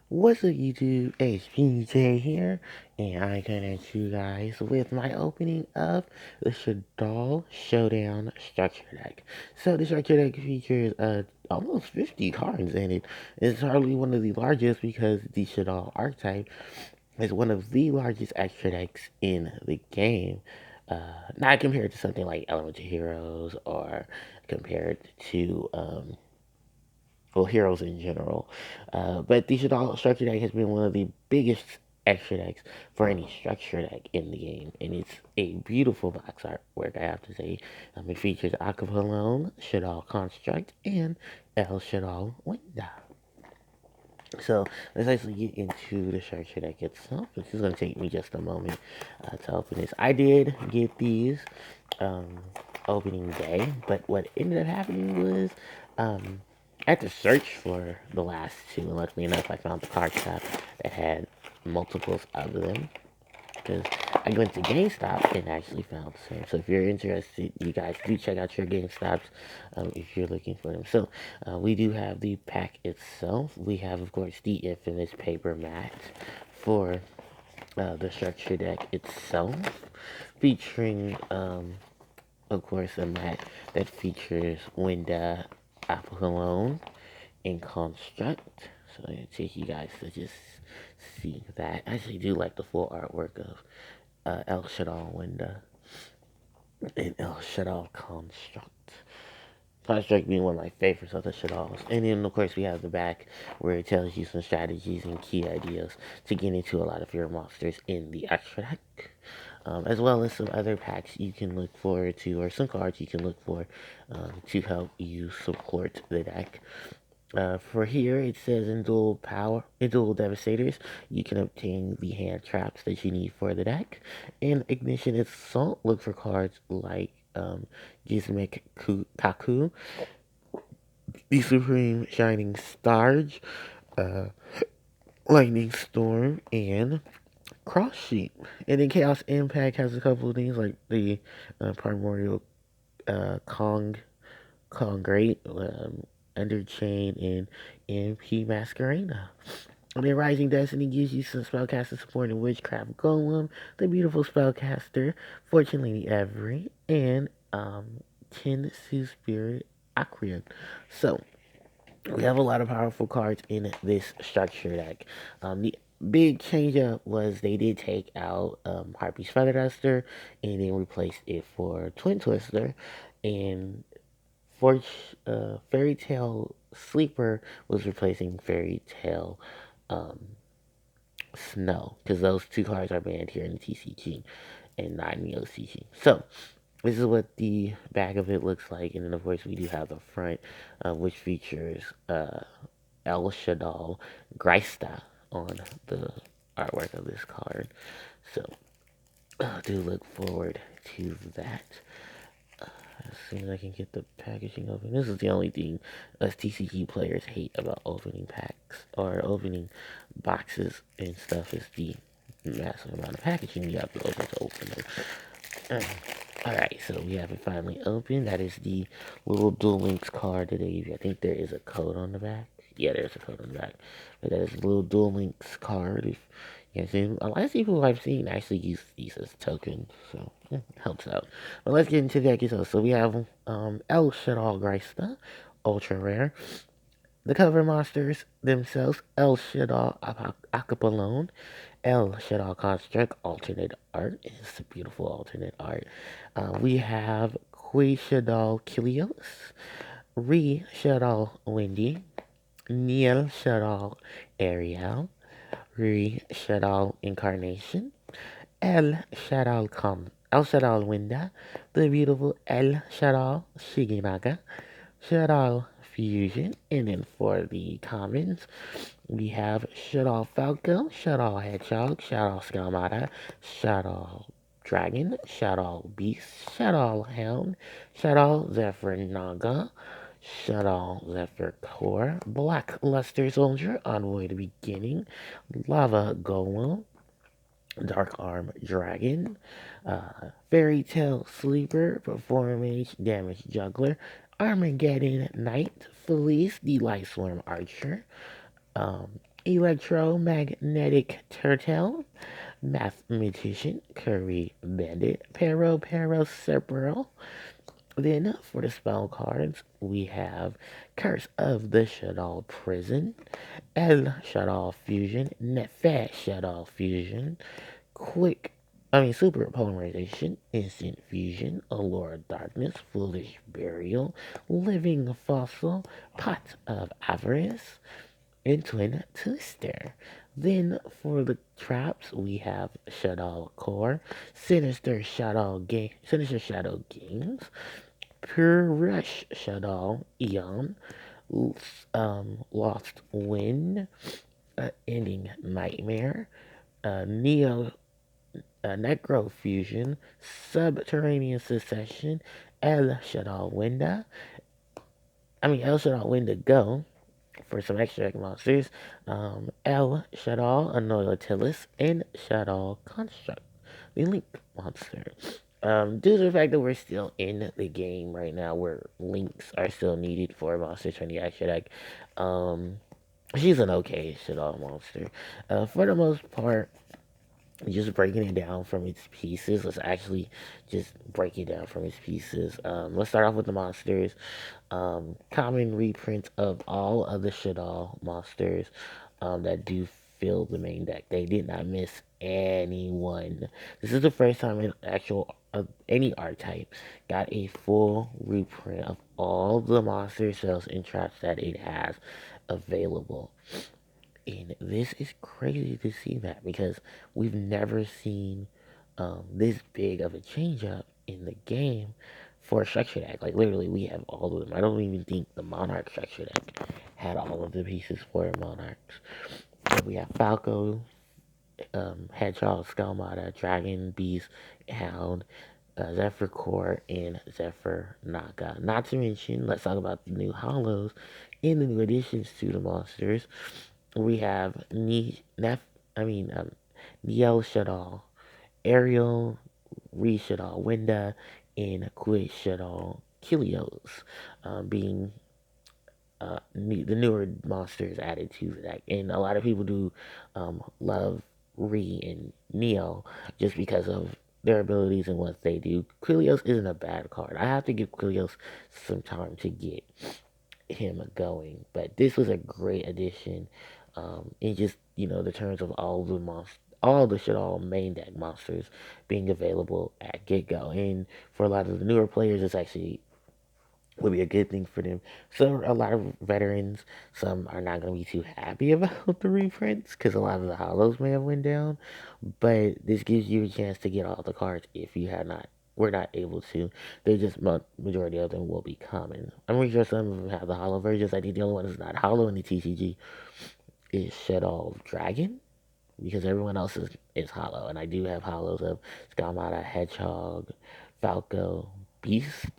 What's up YouTube? It's PJ here, and I'm coming at you guys with my opening of the Shaddoll Showdown structure deck. So the structure deck features almost 50 cards in it. It's hardly one of the largest because the Shaddoll archetype is one of the largest extra decks in the game. Not compared to something like Elemental Heroes or compared to well, heroes in general. But the Shaddoll structure deck has been one of the biggest extra decks for any structure deck in the game, and it's a beautiful box artwork, I have to say. It features Acapulone, Shaddoll Construct, and El Shaddoll Winda. So let's actually get into the structure deck itself. This is going to take me just a moment to open this. I did get these um, opening day, but what ended up happening was I had to search for the last two, and luckily enough, I found the card shop that had multiples of them. Because I went to GameStop and actually found some. So if you're interested, you guys do check out your GameStops if you're looking for them. So we do have the pack itself. We have, of course, the infamous paper mat for the structure deck itself, featuring, of course, a mat that features Winda, Apollon, and Construct. So I'm going to take you guys to just see that. I actually do like the full artwork of El Shaddoll Winda and El Shaddoll Construct. Construct being one of my favorites of the Shaddolls. And then, of course, we have the back where it tells you some strategies and key ideas to get into a lot of your monsters in the extra deck. As well as some other packs you can look forward to, or some cards you can look for to help you support the deck. For here, it says in dual devastators, you can obtain the hand traps that you need for the deck. In Ignition Assault, look for cards like Gizmek Kaku, the Supreme Shining Starge, uh, Lightning Storm, and Cross Sheet. And then Chaos Impact has a couple of things like the Primordial Kong Great, Underchain, and MP Masquerena. And then Rising Destiny gives you some spellcaster support in Witchcraft Golem, the beautiful spellcaster, Fortune Lady Every, and Kinsu Spirit Acreon. So, we have a lot of powerful cards in this structure deck. The big change up was they did take out Harpie's Feather Duster and then replaced it for Twin Twister. And Fairy Tale Sleeper was replacing Fairy Tale um, Snow, because those two cards are banned here in the TCG and not in the OCG. So, this is what the back of it looks like, and then of course we do have the front, which features El Shaddoll Greista on the artwork of this card. So, do look forward to that. As soon as I can get the packaging open. This is the only thing us TCG players hate about opening packs or opening boxes and stuff is the massive amount of packaging you have to open them. Alright, so we have it finally open. That is the little Duel Links card that they give you. I think there is a code on the back. Yeah, there's a code on the back. But that is a little Duel Links card. If you see, a lot of people I've seen actually use these as tokens, so yeah, it helps out. But let's get into the deck itself. So we have El Shaddoll Greista, ultra rare. The cover monsters themselves: El Shaddoll Acapulone, El Shaddoll Construct, alternate art. It's a beautiful alternate art. We have Qui Shaddoll Kilios, Re Shaddoll Windy, Neil Shaddoll Ariel, Re Shaddoll Incarnation, El Shaddoll Winda, the beautiful El Shaddoll Shiginaga, Shaddoll Fusion, and then for the commons, we have Shaddoll Falco, Shaddoll Hedgehog, Shaddoll Scalamata, Shaddoll Dragon, Shaddoll Beast, Shaddoll Hound, Shaddoll Zephyr Naga, Shaddoll Zephyr Core, Black Luster Soldier, Envoy to Beginning, Lava Golem, Dark Arm Dragon, Fairy Tale Sleeper, Performance Damage Juggler, Armageddon Knight, Felice the Light Swarm Archer, Electromagnetic Turtle, Mathematician, Curry Bandit, Pero Cerebral. Then for the spell cards, we have Curse of the Shaddoll Prison, El Shaddoll Fusion, Nefast Shaddoll Fusion, Super Polymerization, Instant Fusion, Allure of Darkness, Foolish Burial, Living Fossil, Pot of Avarice, and Twin Twister. Then for the traps, we have Shaddoll Core, Sinister Shadow Games, Pure Rush Shaddoll Eon, Lost Wind, Ending Nightmare, Neo Necro Fusion, Subterranean Secession, El Shaddoll Winda Go for some extra monsters, El Shaddoll Annoyatilis, and Shaddoll Construct, the Link monster. Due to the fact that we're still in the game right now, where links are still needed for monsters from the extra deck, she's an okay Shaddoll monster. For the most part, just breaking it down from its pieces. Let's actually just break it down from its pieces. Let's start off with the monsters. Common reprints of all of the Shaddoll monsters that do fill the main deck. They did not miss anyone. This is the first time an actual any archetype got a full reprint of all the monster cells and traps that it has available. And this is crazy to see that because we've never seen this big of a change up in the game for a structure deck. Like, literally, we have all of them. I don't even think the Monarch structure deck had all of the pieces for Monarchs. But we have Falco, Hedgehog, Skelmata, Dragon, Beast, Hound, Zephyr Core, and Zephyr Naga. Not to mention, let's talk about the new hollows and the new additions to the monsters. We have Niel Shaddoll, Ariel, Re Shaddoll, Winda, and Quid Shaddoll Kilios, being the newer monsters added to the deck. And a lot of people do love Re and Neo just because of their abilities and what they do. Quilios isn't a bad card. I have to give Quilios some time to get him going, but this was a great addition in just the terms of all the Shaddoll main deck monsters being available at get go. And for a lot of the newer players, it's actually would be a good thing for them. So a lot of veterans, some are not going to be too happy about the reprints because a lot of the hollows may have went down. But this gives you a chance to get all the cards if you had not were not able to. They just majority of them will be common. I'm pretty sure some of them have the hollow versions. I think the only one that's not hollow in the TCG is Shaddoll Dragon because everyone else is hollow. And I do have hollows of Skamata, Hedgehog, Falco, Beast,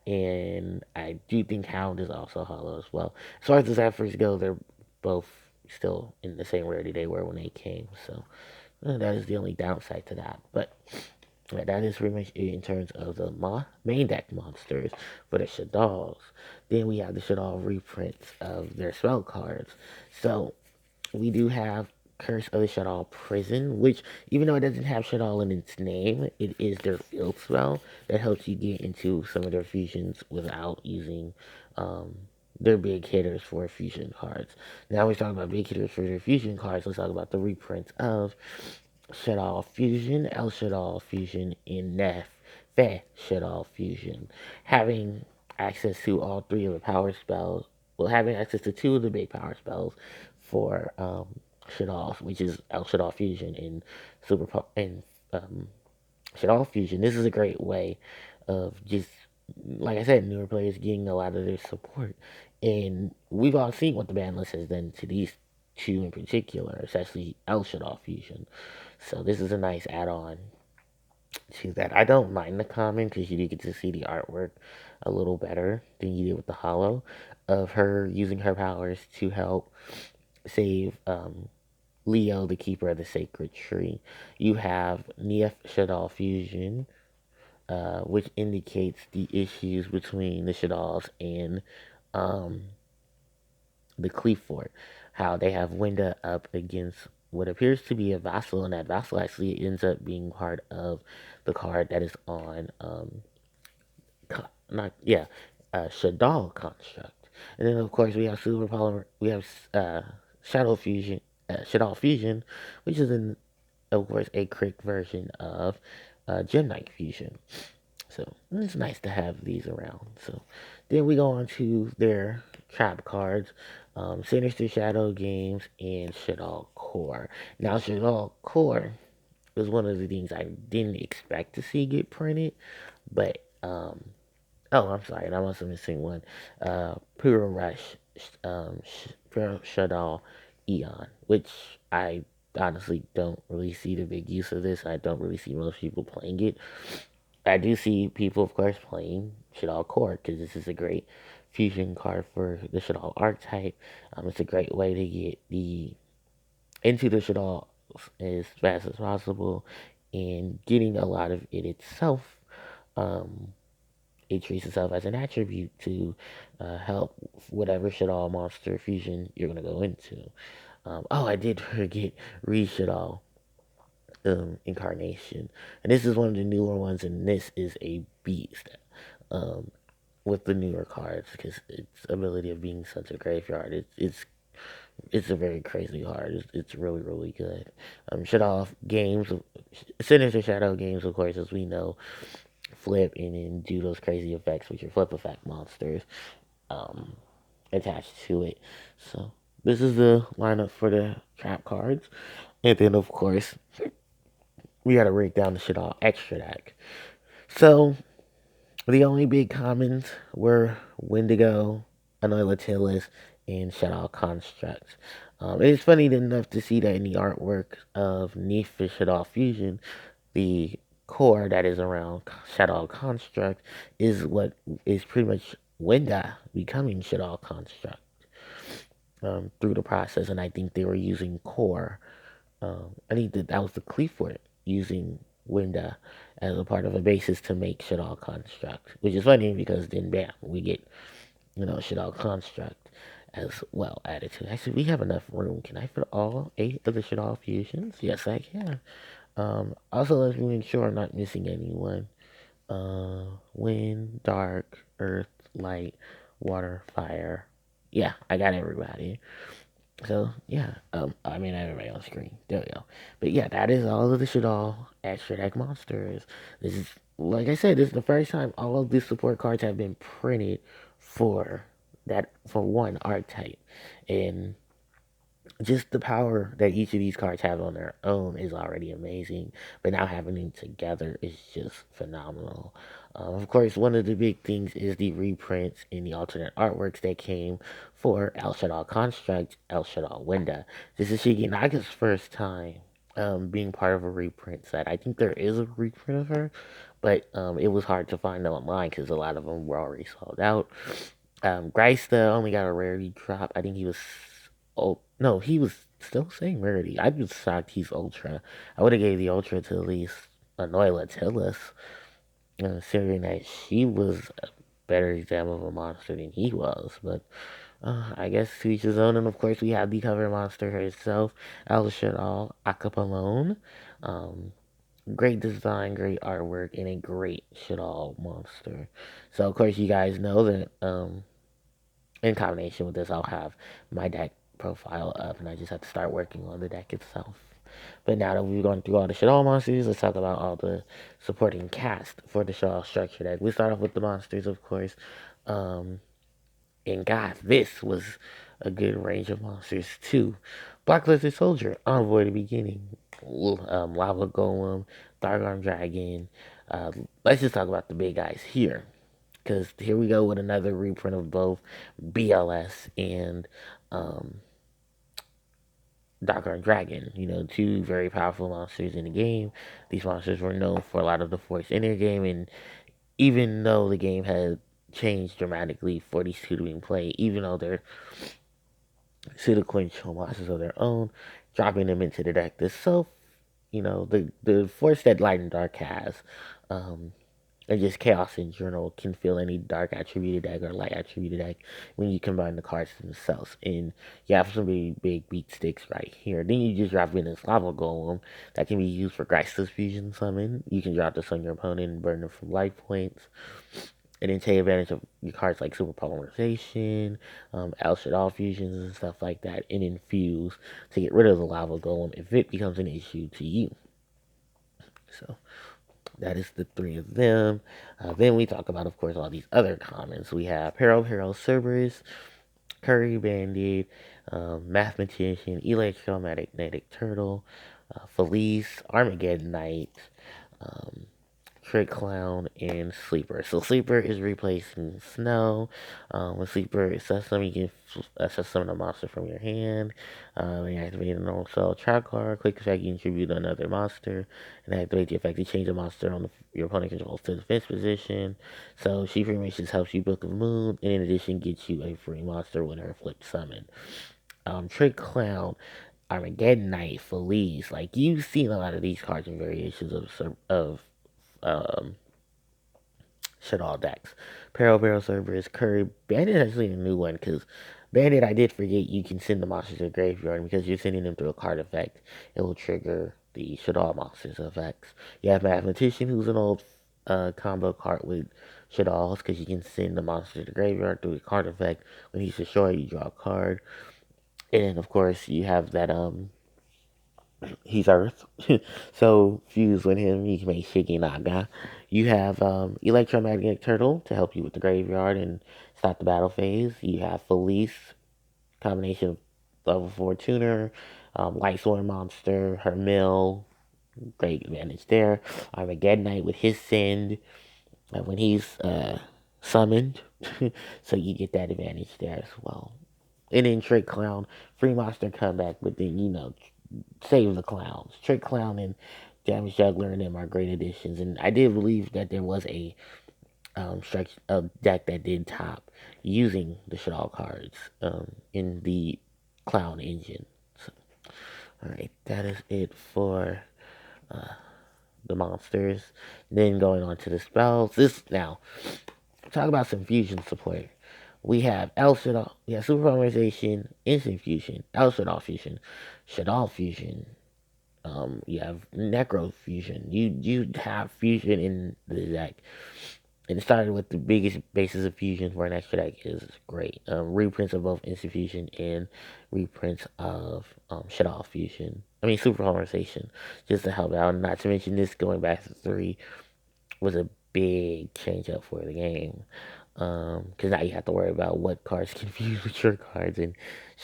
and I do think Hound is also hollow as well. As far as the Zephyrs go, they're both still in the same rarity they were when they came. So that is the only downside to that. But that is pretty much it in terms of the main deck monsters for the Shaddolls. Then we have the Shaddoll reprints of their spell cards. So we do have Curse of the Shaddoll Prison, which, even though it doesn't have Shaddoll in its name, it is their field spell that helps you get into some of their fusions without using their big hitters for fusion cards. Now we're talking about big hitters for their fusion cards. Let's talk about the reprints of Shaddoll Fusion, El Shaddoll Fusion, and Nef Shaddoll Fusion. Having access to all three of the power spells, well, having access to two of the big power spells for Shaddoll, which is El Shaddoll Fusion and Shaddoll Fusion. This is a great way of just, like I said, newer players getting a lot of their support. And we've all seen what the ban list has done to these two in particular, especially El Shaddoll Fusion. So this is a nice add-on to that. I don't mind the common because you do get to see the artwork a little better than you did with the hollow of her using her powers to help save Leo, the keeper of the sacred tree. You have Neef Shaddoll Fusion, which indicates the issues between the Shaddolls and the Cleefort. how they have Winda up against what appears to be a vassal, and that vassal actually ends up being part of the card that is on not yeah, Shaddoll construct. And then of course we have Super Polymer, we have Shadow Fusion, Shaddoll Fusion, which is in of course a crit version of Gem Knight Fusion. So it's nice to have these around. So then we go on to their trap cards, Sinister Shadow Games and Shaddoll Core. Now Shaddoll Core was one of the things I didn't expect to see get printed, but oh, I'm sorry, I must have missing one. Puro Rush, Puro Shaddoll Eon, which I honestly don't really see the big use of this. I don't really see most people playing it. I do see people, of course, playing Shaddoll Core because this is a great fusion card for the Shaddoll archetype. It's a great way to get the into the Shaddoll as fast as possible, and getting a lot of it itself. Um, it treats itself as an attribute to help whatever Shaddoll monster fusion you're gonna go into. Oh, I did forget Re Shaddoll incarnation, and this is one of the newer ones, and this is a beast. Um, with the newer cards, because its ability of being such a graveyard, it's a very crazy card. It's really really good. Shut off games, Sinister Shadow games, of course, as we know, flip and then do those crazy effects with your flip effect monsters um, attached to it. So this is the lineup for the trap cards, and then of course we got to break down the shit all extra deck. So the only big commons were Wendigo, Anoilatilis, and Shaddoll Construct. It's funny enough to see that in the artwork of Neath the Shaddoll Fusion, the core that is around Shaddoll Construct is what is pretty much Wenda becoming Shaddoll Construct through the process, and I think they were using core. I think that was the cleave for it, using Winda as a part of a basis to make Shaddoll Construct, which is funny because then bam, we get Shaddoll Construct as well added to it. Actually, we have enough room. Can I fit all 8 of the Shaddoll fusions? Yes, I can. Also, let me make sure I'm not missing anyone. Wind, dark, earth, light, water, fire. Yeah, I got everybody. So yeah, I mean everybody on screen. There we go. But yeah, that is all of the Shaddoll extra deck monsters. This is, like I said, this is the first time all of these support cards have been printed for one archetype, and just the power that each of these cards have on their own is already amazing. But now having them together is just phenomenal. Of course, one of the big things is the reprints and the alternate artworks that came for El Shaddoll Construct, El Shaddoll Winda. This is Shigenaga's first time being part of a reprint set. I think there is a reprint of her, but it was hard to find them online because a lot of them were already sold out. Greista only got a rarity drop. I think he was, oh no, he was still saying rarity. I just shocked he's ultra. I would have gave the ultra to at least Anoila Tillis, considering that she was a better example of a monster than he was. But I guess to each his own. And of course, we have the cover monster herself, El Shaddoll Acapulone. Um, Great design, great artwork, and a great Shaddoll monster. So of course, you guys know that in combination with this, I'll have my deck profile up, and I just have to start working on the deck itself. But now that we've gone through all the Shaddoll monsters, let's talk about all the supporting cast for the Shaddoll structure deck. We start off with the monsters, of course. Um, and God, this was a good range of monsters too. Black Lizard Soldier, Envoy the Beginning, Lava Golem, Dark Arm Dragon. Let's just talk about the big guys here. Because here we go with another reprint of both BLS and um, Dark Arm Dragon. You know, two very powerful monsters in the game. These monsters were known for a lot of the force in their game, and even though the game had changed dramatically for these two to be played, even though they're sequential monsters of their own, dropping them into the deck itself, the force that Light and Dark has. Um, and just chaos in general can feel any dark attributed deck or light attributed deck when you combine the cards themselves. And you have some really big beat sticks right here. Then you just drop in this lava golem that can be used for Geistless Fusion summon. You can drop this on your opponent and burn them from life points. And then take advantage of your cards like Super Polymerization, El Shaddoll fusions and stuff like that, and infuse to get rid of the lava golem if it becomes an issue to you. So that is the three of them. Then we talk about, of course, all these other commons. We have Hero Cerberus, Curry Bandit, Mathematician, Electromagnetic Turtle, Felice, Armageddon Knight, um, Trick Clown, and Sleeper. So Sleeper is replacing Snow. When Sleeper says something, you can summon a monster from your hand. When you activate a normal spell trap card, quick effect, you contribute another monster. And activate the effect to change a monster on your opponent controls to defense position. So she pretty much just helps you Book of Moon, and in addition gets you a free monster with her flip summon. Trick Clown, Armageddon Knight, Felice. Like, you've seen a lot of these cards and variations of um, Shaddoll decks. Barrel Cerberus, Curry. Bandit is actually a new one because Bandit, I did forget you can send the monsters to the graveyard, because you're sending them through a card effect. It will trigger the Shaddoll monsters effects. You have Mathematician, who's an old combo card with Shaddolls, because you can send the monster to the graveyard through a card effect. When he's destroyed, you draw a card. And then, of course, you have that he's Earth. So fuse with him, you can make Shiki Naga. You have Electromagnetic Turtle to help you with the graveyard and start the battle phase. You have Felice, combination of level 4 tuner, Light Sword Monster, her mill, great advantage there. Armageddon Knight with his send when he's summoned. So you get that advantage there as well. And then Trick Clown, free monster comeback, but then, save the clowns. Trick Clown and Damage Juggler and them are great additions. And I did believe that there was a deck that did top using the Shaddoll cards in the Clown engine. So, alright, that is it for the monsters. Then going on to the spells. This now, talk about some fusion support. We have El Shaddoll, we have Super Polymerization, Instant Fusion, El Shaddoll Fusion, Shaddoll Fusion, you have Necro Fusion. You have fusion in the deck. And it started with the biggest basis of fusion for an extra deck is great. Reprints of both Instant Fusion and reprints of Shaddoll Fusion. I mean Super Polymerization, just to help out. Not to mention this going back to 3 was a big change up for the game. Because now you have to worry about what cards confuse with your cards, and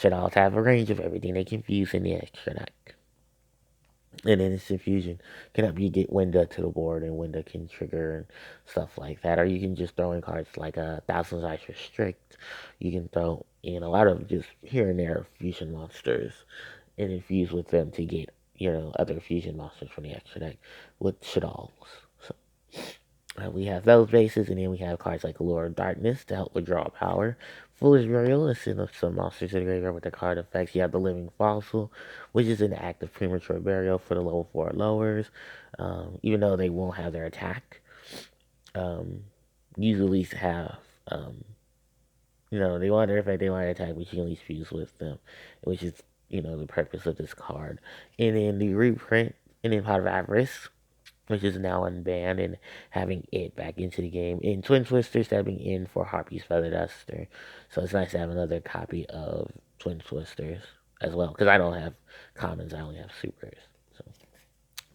Shaddolls have a range of everything they confuse in the extra deck. And then Instant Fusion can help you get Winda to the board, and Winda can trigger and stuff like that. Or you can just throw in cards like Thousand Eyes Restrict. You can throw in a lot of just here and there fusion monsters and infuse with them to get, other fusion monsters from the extra deck with Shaddolls. So we have those bases, and then we have cards like Allure of Darkness to help withdraw power. Foolish Burial and send up some monsters to the graveyard with the card effects. You have the Living Fossil, which is an act of premature burial for the level 4 lowers. Even though they won't have their attack, you at least have, they want their effect, they want their attack, but you can at least fuse with them, which is, the purpose of this card. And then the reprint, and then Pot of Avarice, which is now unbanned, and having it back into the game. And Twin Twister stepping in for Harpie's Feather Duster. So it's nice to have another copy of Twin Twisters as well, because I don't have commons, I only have supers. So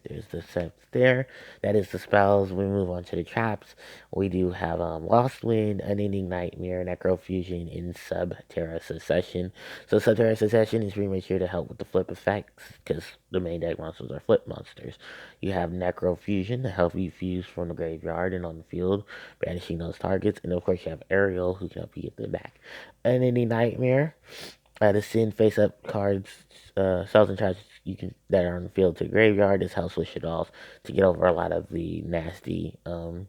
there's the sets there. That is the spells. We move on to the traps. We do have Lost Wind, Unending Nightmare, Necrofusion, and Subterra Secession. So Subterra Secession is pretty much here to help with the flip effects, because the main deck monsters are flip monsters. You have Necrofusion to help you fuse from the graveyard and on the field, banishing those targets. And of course you have Ariel, who can help you get them back. Unending Nightmare, to send face-up cards, spells and traps that are on the field to the graveyard. This helps with Shaddolls to get over a lot of the nasty, what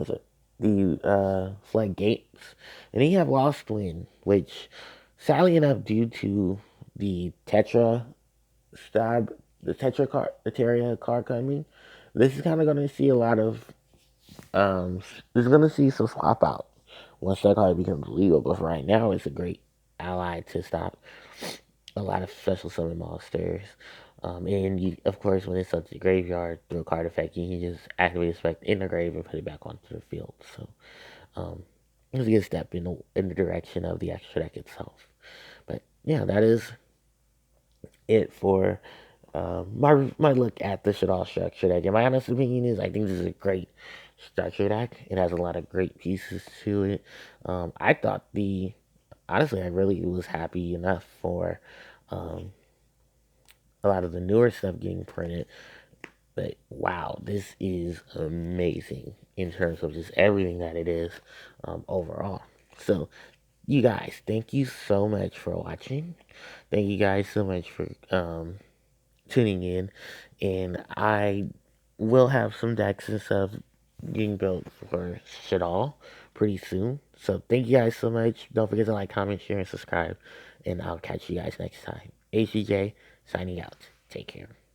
is it? The flood gates. And then you have Lost Wind, which, sadly enough, due to the Tetra the Tetra card, the Terra card coming, this is kind of going to see a lot of There's gonna see some swap out once that card becomes legal. But for right now, it's a great ally to stop a lot of special summon monsters. And you, of course, when it's at the graveyard through a card effect, you can just activate effect in the grave and put it back onto the field. So it's a good step in the direction of the extra deck itself. But yeah, that is it for my look at the Shaddoll structure deck. And my honest opinion is, I think this is a great structure deck. It has a lot of great pieces to it. I thought honestly, I really was happy enough for um, a lot of the newer stuff getting printed. But wow, this is amazing in terms of just everything that it is overall. So, you guys, thank you so much for watching. Thank you guys so much for tuning in. And I will have some decks and stuff getting built for Shaddoll pretty soon. So, thank you guys so much. Don't forget to like, comment, share, and subscribe. And I'll catch you guys next time. HCJ signing out. Take care.